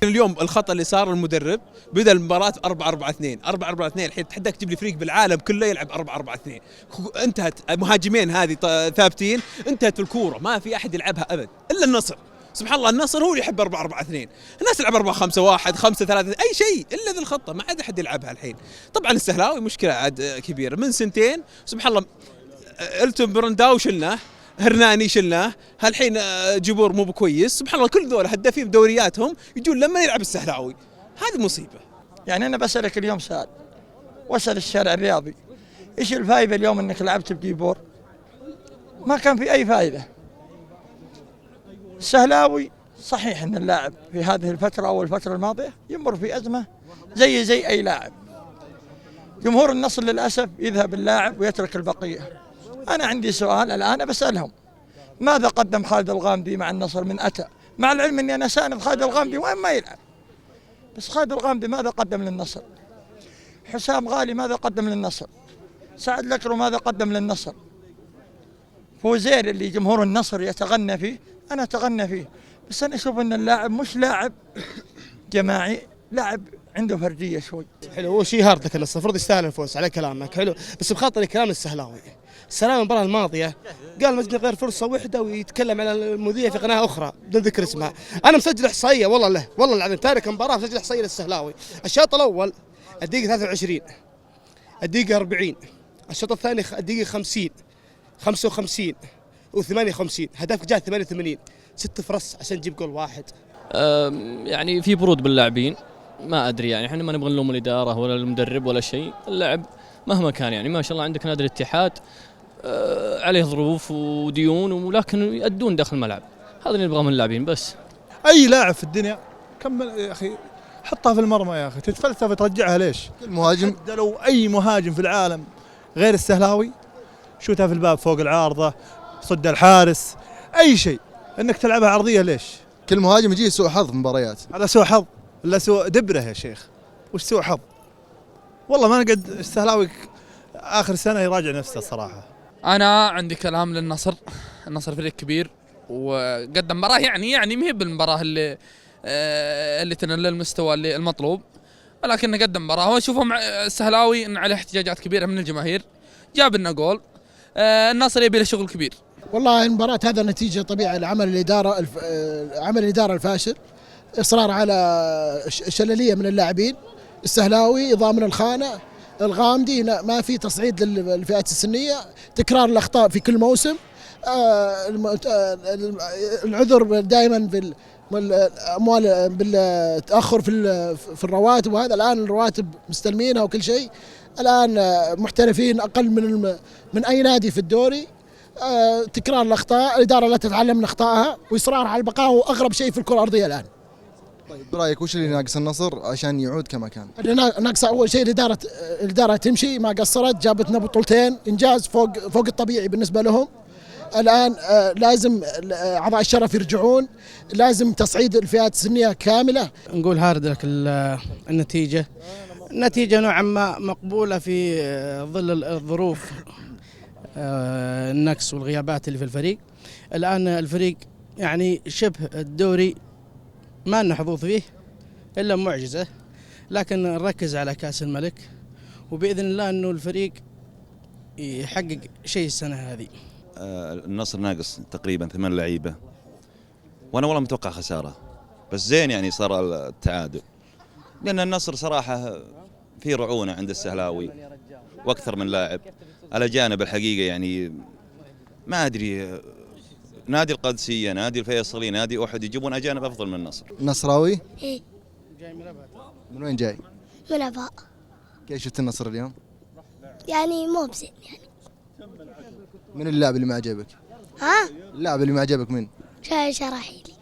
اليوم الخطأ اللي صار المدرب بدأ المباراة 4-4-2 4-4-2 الحين تحداك تجيب لي فريق بالعالم كله يلعب 4-4-2 انتهت مهاجمين هذه ثابتين انتهت الكورة ما في أحد يلعبها أبد إلا النصر. سبحان الله النصر هو اللي يحب 4-4-2 الناس تلعب 4-5-1 5-3 أي شيء إلا ذي الخطة ما عاد أحد يلعبها الحين. طبعا السهلاوي مشكلة عاد كبيرة من سنتين سبحان الله التون برنداو شلناه هرناني شلناه هالحين جبور مو بكويس سبحان الله كل دول هدافين بدورياتهم يجون لما يلعب السهلاوي هذه مصيبة. يعني أنا بسألك اليوم سؤال واسأل الشارع الرياضي إيش الفائدة اليوم إنك لعبت بجيبور؟ ما كان في أي فائدة. السهلاوي صحيح إن اللاعب في هذه الفترة أو الفترة الماضية يمر في أزمة زي أي لاعب. جمهور النصر للأسف يذهب اللاعب ويترك البقية. أنا عندي سؤال الآن بسألهم ماذا قدم خالد الغامدي مع النصر من أتى؟ مع العلم أني أنا ساند خالد الغامدي وين ما يلعب بس خالد الغامدي ماذا قدم للنصر؟ حسام غالي ماذا قدم للنصر؟ سعد لكرو ماذا قدم للنصر؟ فوزير اللي جمهور النصر يتغنى فيه أنا أتغنى فيه بس أنا أشوف أن اللاعب مش لاعب جماعي لاعب عنده فردية شوي. حلو هو شيء هارد لك النصر المفروض يستاهل الفوز على كلامك حلو بس بخاطري كلام السهلاوي السلام المباراة الماضية قال مسجل غير فرصة واحدة ويتكلم على المذيع في قناة أخرى بدون ذكر اسمها. أنا مسجل إحصائية والله العظيم تارك المباراة مسجل إحصائية للسهلاوي. الشوط الأول الدقيقة 23 الدقيقة 40 الشوط الثاني الدقيقة 50 55 و58 هدفك جاء 88 6 فرص عشان تجيب جول واحد. يعني في برود باللاعبين ما أدري يعني احنا ما نبغى نلوم الإدارة ولا المدرب ولا شيء. اللاعب مهما كان يعني ما شاء الله عندك نادي الاتحاد عليه ظروف وديون ولكن يأدون داخل الملعب هذا اللي نبغاه من اللاعبين بس. أي لاعب في الدنيا كمل يا أخي حطها في المرمى يا أخي تتفلسف ترجعها ليش؟ المهاجم لو أي مهاجم في العالم غير السهلاوي شوتها في الباب فوق العارضة صد الحارس أي شيء إنك تلعبها عرضية ليش؟ كل مهاجم يجيه سوء حظ مباريات. هذا سوء حظ إلا سوء دبره يا شيخ وش سوء حظ؟ والله ما نقعد السهلاوي آخر سنة يراجع نفسه الصراحة. أنا عندي كلام للنصر. النصر فريق كبير وقدم مباراة يعني ما هي بالمباراة اللي تنال المستوى اللي المطلوب ولكن قدم مباراة وأشوفهم السهلاوي إن عليه احتجاجات كبيرة من الجماهير جاب لنا جول. النصر يبي له شغل كبير. والله المباراة هذا نتيجة طبيعي لعمل الإدارة الفاشل إصرار على شللية من اللاعبين السهلاوي ضامن الخانة الغامدي ما في تصعيد للفئات السنية تكرار الأخطاء في كل موسم. العذر دائما بالأموال بالتأخر في الرواتب وهذا الآن الرواتب مستلمينها وكل شيء الآن محترفين أقل من أي نادي في الدوري. تكرار الأخطاء الإدارة لا تتعلم من أخطائها وإصرار على البقاء هو أغرب شيء في الكرة الأرضية الآن. طيب برأيك وش اللي ناقص النصر عشان يعود كما كان؟ ناقص أول شيء الإدارة تمشي ما قصرت جابتنا بطولتين إنجاز فوق الطبيعي بالنسبة لهم. الآن لازم أعضاء الشرف يرجعون لازم تصعيد الفئات السنية كاملة. نقول هارد لك النتيجة نوعا ما مقبولة في ظل الظروف النقص والغيابات اللي في الفريق. الآن الفريق يعني شبه الدوري ما لنا حظوظ فيه إلا معجزة لكن نركز على كأس الملك وبإذن الله أنه الفريق يحقق شيء السنة هذه. النصر ناقص تقريبا 8 لعيبة وأنا والله متوقع خسارة بس زين يعني صار التعادل لأن النصر صراحة في رعونة عند السهلاوي وأكثر من لاعب على جانب الحقيقة يعني ما أدري نادي القادسية نادي الفيصلي نادي أحد يجيبون أجانب أفضل من النصر. نصراوي؟ إيه. جاي من وين جاي؟ من أبها. كيف شفت النصر اليوم؟ يعني مو بزين يعني. من اللاعب اللي ما عجبك؟ ها؟ اللاعب اللي ما عجبك من؟ شراحيلي.